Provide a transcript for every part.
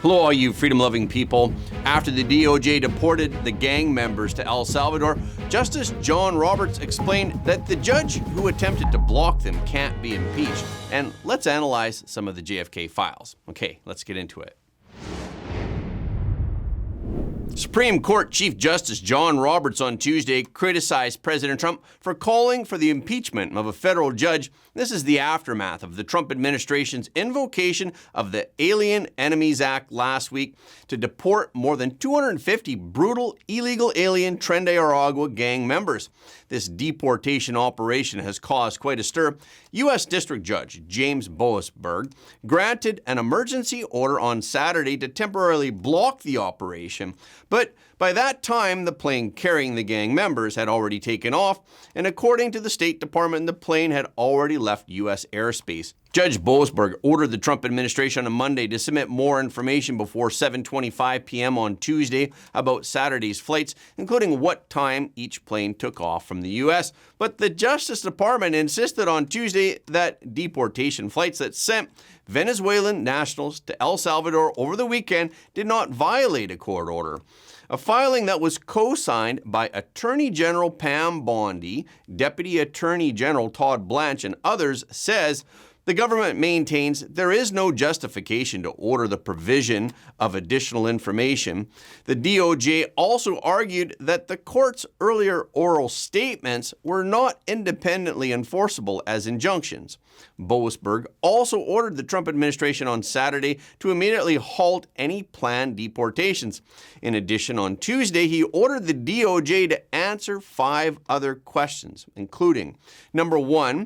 Hello, all you freedom-loving people. After the DOJ deported the gang members to El Salvador, Justice John Roberts explained that the judge who attempted to block them can't be impeached. And let's analyze some of the JFK files. Okay, let's get into it. Supreme Court Chief Justice John Roberts on Tuesday criticized President Trump for calling for the impeachment of a federal judge. This is the aftermath of the Trump administration's invocation of the Alien Enemies Act last week to deport more than 250 brutal illegal alien Tren de Aragua gang members. This deportation operation has caused quite a stir. U.S. District Judge James Boasberg granted an emergency order on Saturday to temporarily block the operation. But by that time, the plane carrying the gang members had already taken off, and according to the State Department, the plane had already left U.S. airspace. Judge Boasberg ordered the Trump administration on Monday to submit more information before 7:25 p.m. on Tuesday about Saturday's flights, including what time each plane took off from the U.S. But the Justice Department insisted on Tuesday that deportation flights that sent Venezuelan nationals to El Salvador over the weekend did not violate a court order. A filing that was co-signed by Attorney General Pam Bondi, Deputy Attorney General Todd Blanche, and others says the government maintains there is no justification to order the provision of additional information. The DOJ also argued that the court's earlier oral statements were not independently enforceable as injunctions. Boasberg also ordered the Trump administration on Saturday to immediately halt any planned deportations. In addition, on Tuesday, he ordered the DOJ to answer 5 other questions, including, number 1,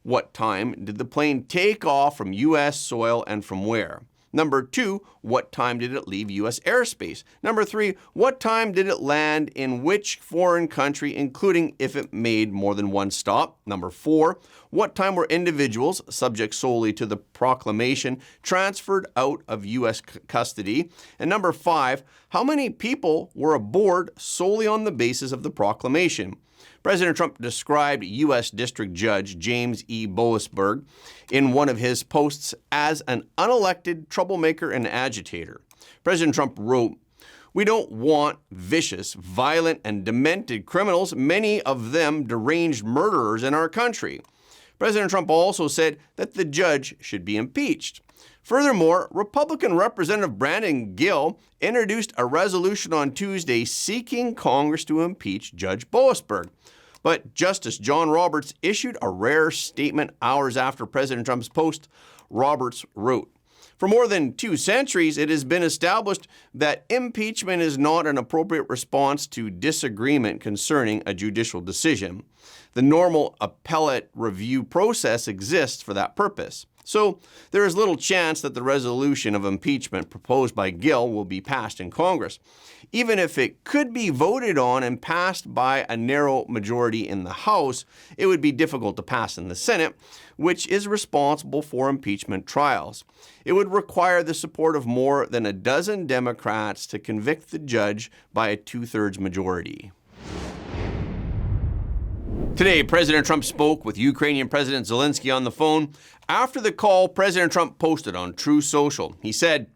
what time did the plane take off from U.S. soil and from where? Number 2, what time did it leave U.S. airspace? Number 3, what time did it land in which foreign country, including if it made more than one stop? Number 4, what time were individuals, subject solely to the proclamation, transferred out of U.S. custody? And number 5, how many people were aboard solely on the basis of the proclamation? President Trump described U.S. District Judge James E. Boasberg in one of his posts as an unelected troublemaker and agitator. President Trump wrote, "We don't want vicious, violent, and demented criminals, many of them deranged murderers in our country." President Trump also said that the judge should be impeached. Furthermore, Republican Representative Brandon Gill introduced a resolution on Tuesday seeking Congress to impeach Judge Boasberg. But Justice John Roberts issued a rare statement hours after President Trump's post. Roberts wrote, "For more than 2 centuries, it has been established that impeachment is not an appropriate response to disagreement concerning a judicial decision. The normal appellate review process exists for that purpose. So there is little chance that the resolution of impeachment proposed by Gill will be passed in Congress. Even if it could be voted on and passed by a narrow majority in the House, it would be difficult to pass in the Senate, which is responsible for impeachment trials. It would require the support of more than a dozen Democrats to convict the judge by a 2/3 majority." Today, President Trump spoke with Ukrainian President Zelensky on the phone. After the call, President Trump posted on Truth Social. He said,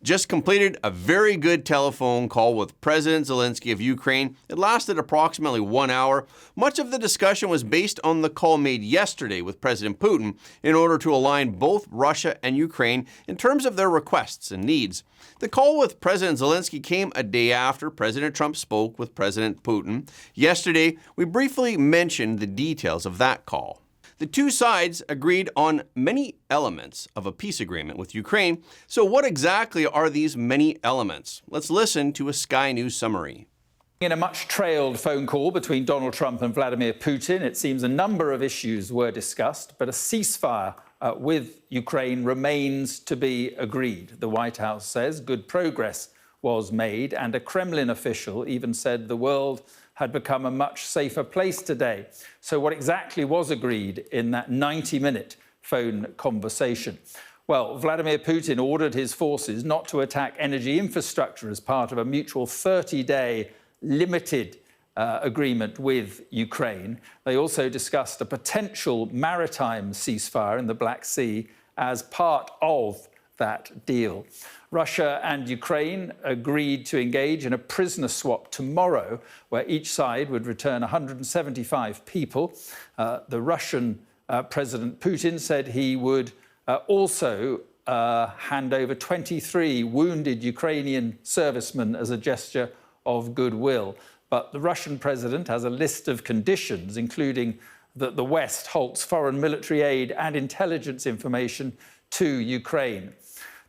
"Just completed a very good telephone call with President Zelensky of Ukraine. It lasted approximately 1 hour. Much of the discussion was based on the call made yesterday with President Putin in order to align both Russia and Ukraine in terms of their requests and needs. The call with President Zelensky came a day after President Trump spoke with President Putin. Yesterday, we briefly mentioned the details of that call. The two sides agreed on many elements of a peace agreement with Ukraine. So what exactly are these many elements? Let's listen to a Sky News summary. In a much-trailed phone call between Donald Trump and Vladimir Putin, it seems a number of issues were discussed, but a ceasefire with Ukraine remains to be agreed. The White House says good progress was made, and a Kremlin official even said the world had become a much safer place today. So what exactly was agreed in that 90-minute phone conversation? Well, Vladimir Putin ordered his forces not to attack energy infrastructure as part of a mutual 30-day limited agreement with Ukraine. They also discussed a potential maritime ceasefire in the Black Sea as part of that deal. Russia and Ukraine agreed to engage in a prisoner swap tomorrow, where each side would return 175 people. The Russian President Putin said he would also hand over 23 wounded Ukrainian servicemen as a gesture of goodwill. But the Russian president has a list of conditions, including that the West halts foreign military aid and intelligence information to Ukraine.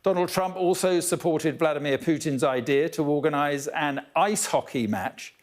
Donald Trump also supported Vladimir Putin's idea to organize an ice hockey match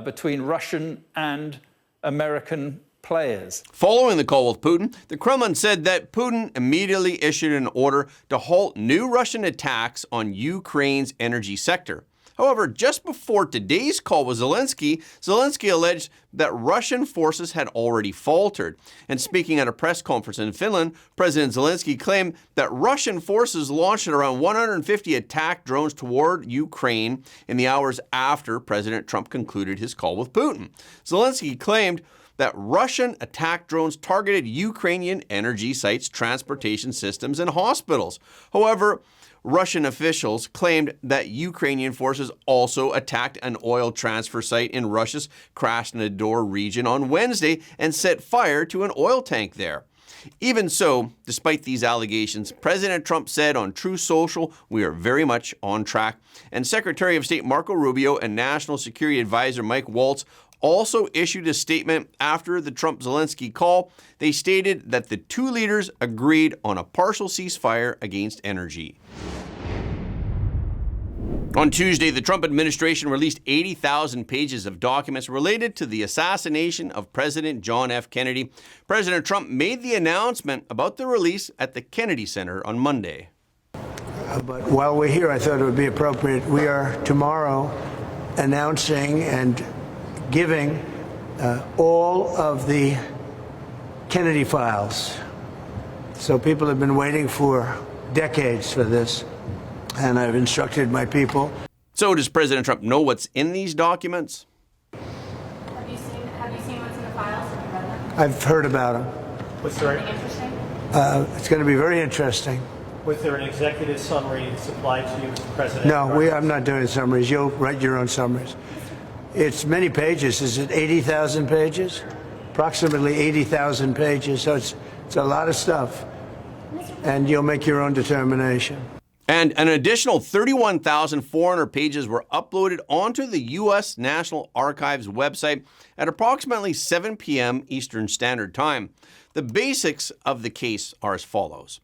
between Russian and American players. Following the call with Putin, the Kremlin said that Putin immediately issued an order to halt new Russian attacks on Ukraine's energy sector. However, just before today's call with Zelensky, Zelensky alleged that Russian forces had already faltered. And speaking at a press conference in Finland, President Zelensky claimed that Russian forces launched around 150 attack drones toward Ukraine in the hours after President Trump concluded his call with Putin. Zelensky claimed that Russian attack drones targeted Ukrainian energy sites, transportation systems, and hospitals. However, Russian officials claimed that Ukrainian forces also attacked an oil transfer site in Russia's Krasnodar region on Wednesday and set fire to an oil tank there. Even so, despite these allegations, President Trump said on Truth Social, "We are very much on track." And Secretary of State Marco Rubio and National Security Advisor Mike Waltz also issued a statement after the Trump-Zelensky call. They stated that the two leaders agreed on a partial ceasefire against energy. On Tuesday, the Trump administration released 80,000 pages of documents related to the assassination of President John F. Kennedy. President Trump made the announcement about the release at the Kennedy Center on Monday. But while we're here, I thought it would be appropriate. We are tomorrow announcing and giving all of the Kennedy files. So people have been waiting for decades for this, and I've instructed my people. So does President Trump know what's in these documents? Have you seen what's in the files? Have you read them? I've heard about them. Was there Anything interesting? It's going to be very interesting. Was there an executive summary supplied to you, Mr. President? No, I'm not doing summaries. You'll write your own summaries. It's many pages. Is it 80,000 pages? Approximately 80,000 pages. So it's a lot of stuff. And you'll make your own determination. And an additional 31,400 pages were uploaded onto the U.S. National Archives website at approximately 7 p.m. Eastern Standard Time. The basics of the case are as follows.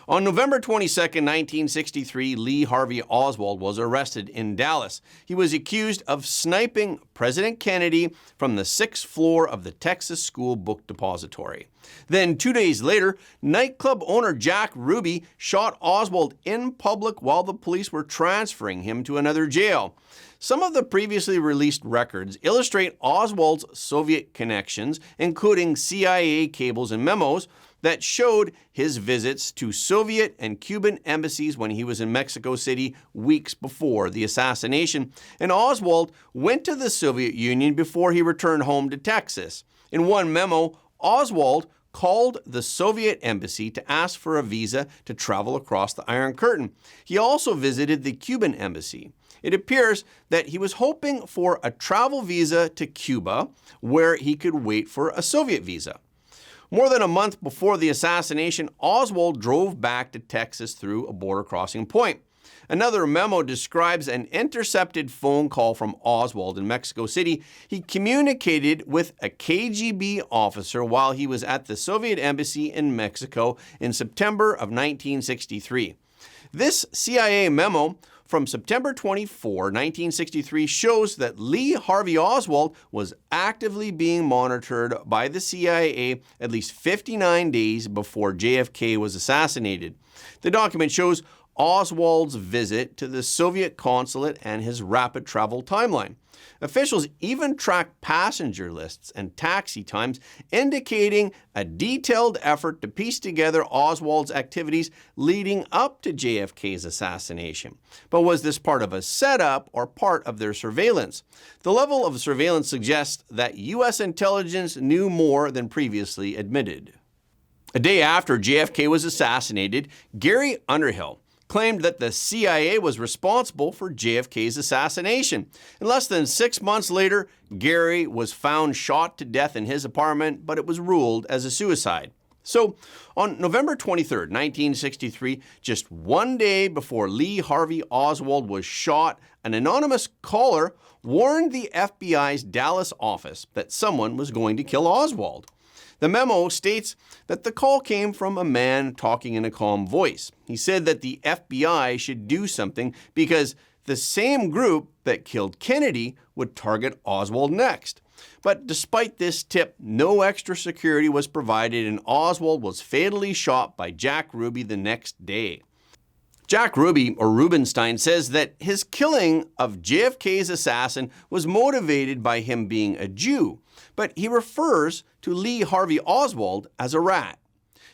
On November 22, 1963, Lee Harvey Oswald was arrested in Dallas. He was accused of sniping President Kennedy from the 6th floor of the Texas School Book Depository. Then 2 days later, nightclub owner Jack Ruby shot Oswald in public while the police were transferring him to another jail. Some of the previously released records illustrate Oswald's Soviet connections, including CIA cables and memos that showed his visits to Soviet and Cuban embassies when he was in Mexico City weeks before the assassination. And Oswald went to the Soviet Union before he returned home to Texas. In one memo, Oswald called the Soviet embassy to ask for a visa to travel across the Iron Curtain. He also visited the Cuban embassy. It appears that he was hoping for a travel visa to Cuba, where he could wait for a Soviet visa. More than a month before the assassination, Oswald drove back to Texas through a border crossing point. Another memo describes an intercepted phone call from Oswald in Mexico City. He communicated with a KGB officer while he was at the Soviet embassy in Mexico in September of 1963. This CIA memo from September 24, 1963 shows that Lee Harvey Oswald was actively being monitored by the CIA at least 59 days before JFK was assassinated. The document shows Oswald's visit to the Soviet consulate and his rapid travel timeline. Officials even tracked passenger lists and taxi times, indicating a detailed effort to piece together Oswald's activities leading up to JFK's assassination. But was this part of a setup or part of their surveillance? The level of surveillance suggests that U.S. intelligence knew more than previously admitted. A day after JFK was assassinated, Gary Underhill, claimed that the CIA was responsible for JFK's assassination. And less than 6 months later, Gary was found shot to death in his apartment, but it was ruled as a suicide. So, on November 23, 1963, just one day before Lee Harvey Oswald was shot, an anonymous caller warned the FBI's Dallas office that someone was going to kill Oswald. The memo states that the call came from a man talking in a calm voice. He said that the FBI should do something because the same group that killed Kennedy would target Oswald next. But despite this tip, no extra security was provided and Oswald was fatally shot by Jack Ruby the next day. Jack Ruby, or Rubenstein, says that his killing of JFK's assassin was motivated by him being a Jew, but he refers to Lee Harvey Oswald as a rat.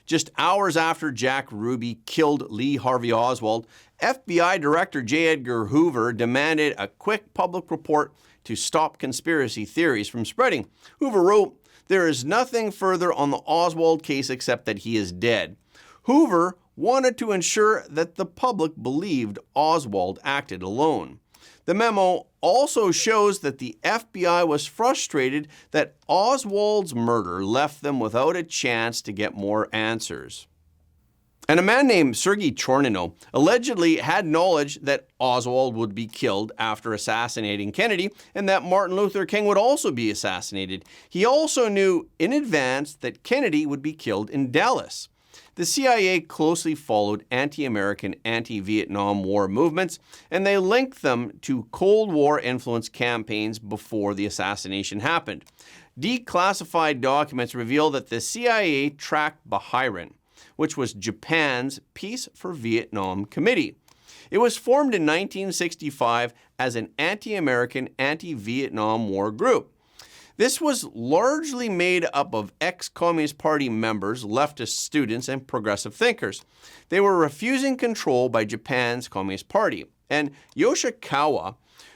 Just hours after Jack Ruby killed Lee Harvey Oswald, FBI Director J. Edgar Hoover demanded a quick public report to stop conspiracy theories from spreading. Hoover wrote, "There is nothing further on the Oswald case except that he is dead." Hoover wanted to ensure that the public believed Oswald acted alone. The memo also shows that the FBI was frustrated that Oswald's murder left them without a chance to get more answers. And a man named Sergei Chornino allegedly had knowledge that Oswald would be killed after assassinating Kennedy and that Martin Luther King would also be assassinated. He also knew in advance that Kennedy would be killed in Dallas. The CIA closely followed anti-American, anti-Vietnam War movements, and they linked them to Cold War influence campaigns before the assassination happened. Declassified documents reveal that the CIA tracked Bahrain, which was Japan's Peace for Vietnam Committee. It was formed in 1965 as an anti-American, anti-Vietnam War group. This was largely made up of ex-Communist Party members, leftist students, and progressive thinkers. They were refusing control by Japan's Communist Party. And Yoshikawa,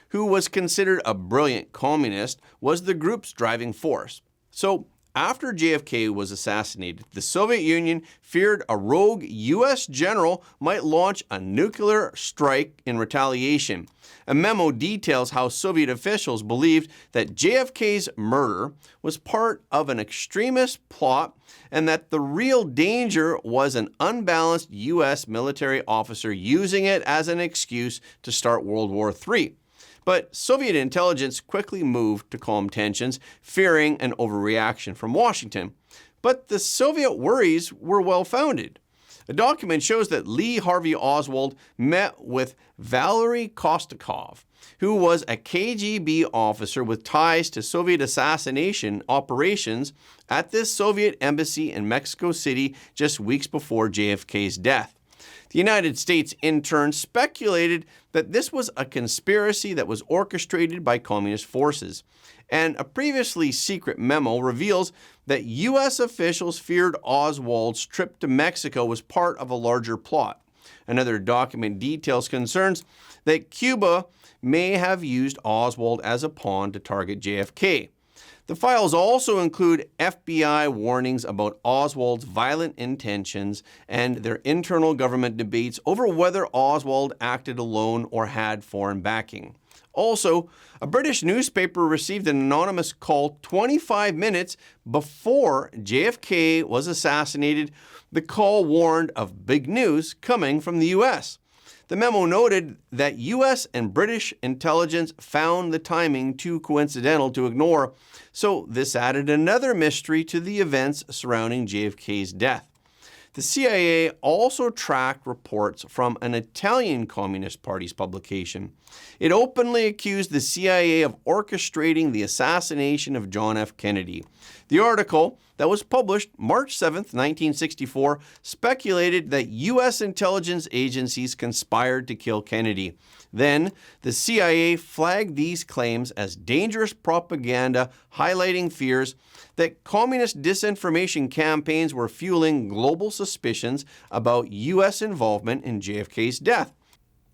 who was considered a brilliant communist, was the group's driving force. So, after JFK was assassinated, the Soviet Union feared a rogue U.S. general might launch a nuclear strike in retaliation. A memo details how Soviet officials believed that JFK's murder was part of an extremist plot and that the real danger was an unbalanced U.S. military officer using it as an excuse to start World War III. But Soviet intelligence quickly moved to calm tensions, fearing an overreaction from Washington. But the Soviet worries were well-founded. A document shows that Lee Harvey Oswald met with Valery Kostakov, who was a KGB officer with ties to Soviet assassination operations at this Soviet embassy in Mexico City just weeks before JFK's death. The United States, in turn, speculated that this was a conspiracy that was orchestrated by communist forces. And a previously secret memo reveals that U.S. officials feared Oswald's trip to Mexico was part of a larger plot. Another document details concerns that Cuba may have used Oswald as a pawn to target JFK. The files also include FBI warnings about Oswald's violent intentions and their internal government debates over whether Oswald acted alone or had foreign backing. Also, a British newspaper received an anonymous call 25 minutes before JFK was assassinated. The call warned of big news coming from the U.S. The memo noted that U.S. and British intelligence found the timing too coincidental to ignore, so this added another mystery to the events surrounding JFK's death. The CIA also tracked reports from an Italian Communist Party's publication. It openly accused the CIA of orchestrating the assassination of John F. Kennedy. The article, that was published March 7, 1964, speculated that U.S. intelligence agencies conspired to kill Kennedy. Then, the CIA flagged these claims as dangerous propaganda, highlighting fears that communist disinformation campaigns were fueling global suspicions about U.S. involvement in JFK's death.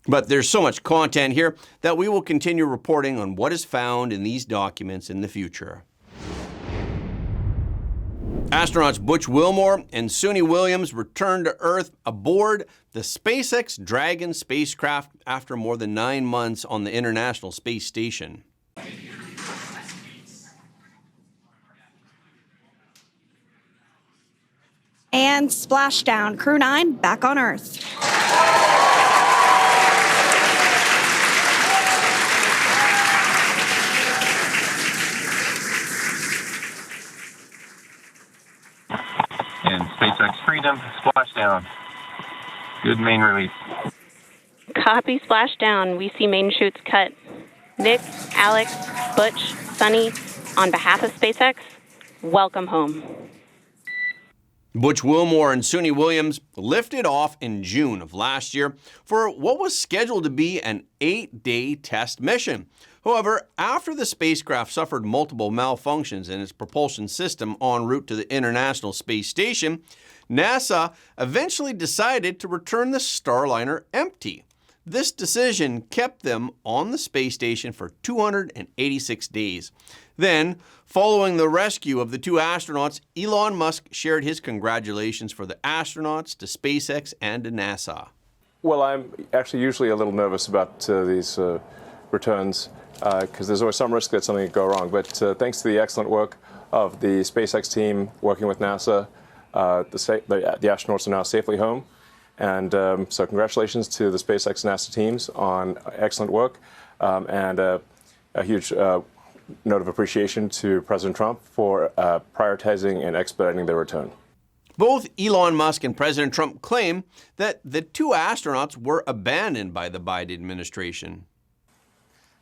But there's so much content here that we will continue reporting on what is found in these documents in the future. Astronauts Butch Wilmore and Suni Williams returned to Earth aboard the SpaceX Dragon spacecraft after more than 9 months on the International Space Station. And splashdown, Crew 9 back on Earth. And SpaceX Freedom, splashdown. Good main release. Copy, splashdown. We see main chutes cut. Nick, Alex, Butch, Sunny, on behalf of SpaceX, welcome home. Butch Wilmore and Suni Williams lifted off in June of last year for what was scheduled to be an 8-day test mission. However, after the spacecraft suffered multiple malfunctions in its propulsion system en route to the International Space Station, NASA eventually decided to return the Starliner empty. This decision kept them on the space station for 286 days. Then, following the rescue of the 2 astronauts, Elon Musk shared his congratulations for the astronauts to SpaceX and to NASA. Well, I'm actually usually a little nervous about these returns because there's always some risk that something could go wrong. But thanks to the excellent work of the SpaceX team working with NASA, the astronauts are now safely home. And so congratulations to the SpaceX and NASA teams on excellent work and a huge note of appreciation to President Trump for prioritizing and expediting their return. Both Elon Musk and President Trump claim that the 2 astronauts were abandoned by the Biden administration.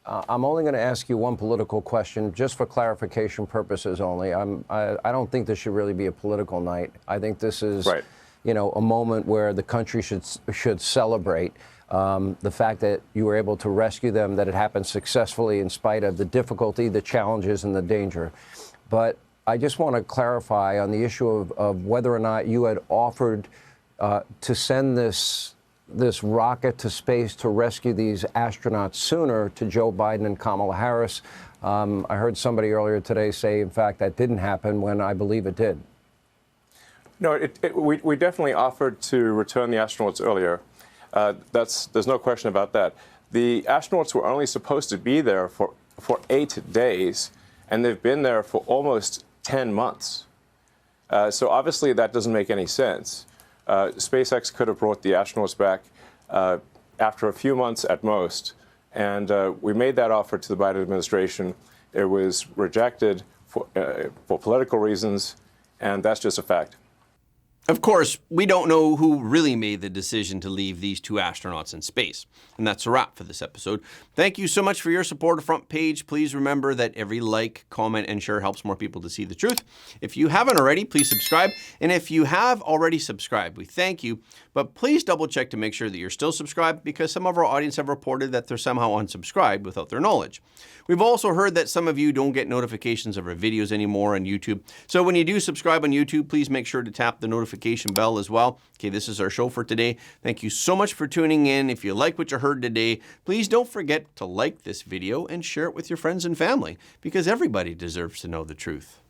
I'm only going to ask you one political question, just for clarification purposes only. I don't think this should really be a political night. I think this is, right, a moment where the country should celebrate the fact that you were able to rescue them, that it happened successfully in spite of the difficulty, the challenges, and the danger. But I just want to clarify on the issue of whether or not you had offered to send this rocket to space to rescue these astronauts sooner to Joe Biden and Kamala Harris. I heard somebody earlier today say, in fact, that didn't happen when I believe it did. No, we definitely offered to return the astronauts earlier. There's no question about that. The astronauts were only supposed to be there for 8 days, and they've been there for almost 10 months. So obviously that doesn't make any sense. SpaceX could have brought the astronauts back after a few months at most, and we made that offer to the Biden administration. It was rejected for political reasons, and that's just a fact. Of course, we don't know who really made the decision to leave these 2 astronauts in space. And that's a wrap for this episode. Thank you so much for your support of Front Page. Please remember that every like, comment, and share helps more people to see the truth. If you haven't already, please subscribe. And if you have already subscribed, we thank you. But please double check to make sure that you're still subscribed, because some of our audience have reported that they're somehow unsubscribed without their knowledge. We've also heard that some of you don't get notifications of our videos anymore on YouTube. So when you do subscribe on YouTube, please make sure to tap the notification bell as well. Okay, this is our show for today. Thank you so much for tuning in. If you like what you heard today, please don't forget to like this video and share it with your friends and family, because everybody deserves to know the truth.